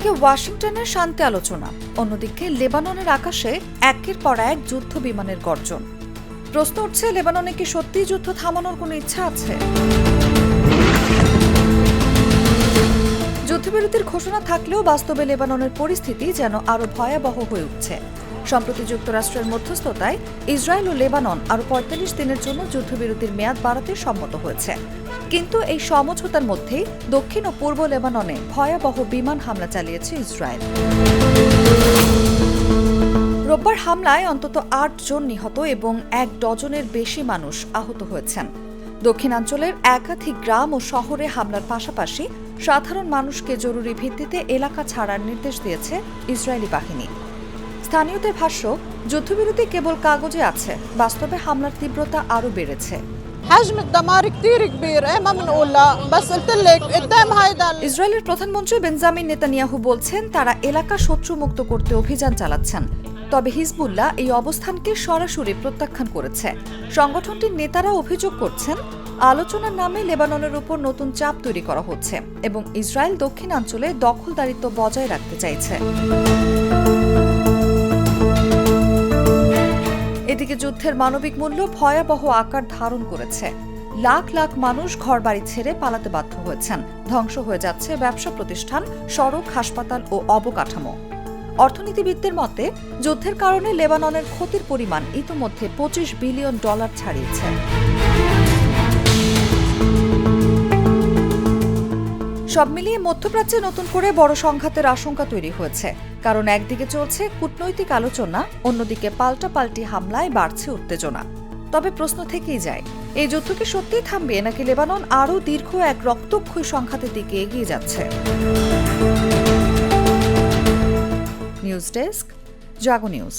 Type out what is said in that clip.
একদিকে ওয়াশিংটনের শান্তি আলোচনা, অন্যদিকে লেবাননের আকাশে একের পর এক যুদ্ধ বিমানের গর্জন। প্রশ্ন উঠছে, লেবাননে কি সত্যিই যুদ্ধ থামানোর কোনো ইচ্ছা আছে? যুদ্ধবিরতির ঘোষণা থাকলেও বাস্তবে লেবাননের পরিস্থিতি যেন আরও ভয়াবহ হয়ে উঠছে। সম্প্রতি যুক্তরাষ্ট্রের মধ্যস্থতায় ইসরায়েল ও লেবানন আরও ৪৫ দিনের জন্য যুদ্ধবিরতির মেয়াদ বাড়াতে সম্মত হয়েছে। কিন্তু এই সমঝোতার মধ্যেই দক্ষিণ ও পূর্ব লেবাননে ভয়াবহ বিমান হামলা চালিয়েছে ইসরায়েল। রোববার হামলায় অন্তত ৮ জন নিহত এবং ১ ডজনের বেশি মানুষ আহত হয়েছেন। দক্ষিণাঞ্চলের একাধিক গ্রাম ও শহরে হামলার পাশাপাশি সাধারণ মানুষকে জরুরি ভিত্তিতে এলাকা ছাড়ার নির্দেশ দিয়েছে ইসরায়েলি বাহিনী। স্থানীয়দের ভাষ্য, যুদ্ধবিরতি কেবল কাগজে আছে, বাস্তবে হামলার তীব্রতা আরও বেড়েছে। ইসরায়েলের প্রধানমন্ত্রী বেঞ্জামিন নেতানিয়াহু বলছেন, তারা এলাকা শত্রুমুক্ত করতে অভিযান চালাচ্ছেন। তবে হিজবুল্লাহ এই অবস্থানকে সরাসরি প্রত্যাখ্যান করেছে। সংগঠনটির নেতারা অভিযোগ করছেন, আলোচনার নামে লেবাননের উপর নতুন চাপ তৈরি করা হচ্ছে এবং ইসরায়েল দক্ষিণাঞ্চলে দখলদারিত্ব বজায় রাখতে চাইছে। এদিকে যুদ্ধের মানবিক মূল্য ভয়াবহ আকার ধারণ করেছে। লাখ লাখ মানুষ ঘরবাড়ি ছেড়ে পালাতে বাধ্য হয়েছেন। ধ্বংস হয়ে যাচ্ছে ব্যবসা প্রতিষ্ঠান, সড়ক, হাসপাতাল ও অবকাঠামো। অর্থনীতিবিদদের মতে, যুদ্ধের কারণে লেবাননের ক্ষতির পরিমাণ ইতিমধ্যে $25 বিলিয়ন ছাড়িয়েছে। সব মিলিয়ে মধ্যপ্রাচ্যে নতুন করে বড় সংঘাতের আশঙ্কা তৈরি হয়েছে। কারণ একদিকে চলছে কূটনৈতিক আলোচনা, অন্যদিকে পাল্টাপাল্টি হামলায় বাড়ছে উত্তেজনা। তবে প্রশ্ন থেকেই যায়, এই যুদ্ধ কি সত্যিই থামবে, নাকি লেবানন আরও দীর্ঘ এক রক্তক্ষয়ী সংঘাতের দিকে এগিয়ে যাচ্ছে? নিউজ ডেস্ক, জাগো নিউজ।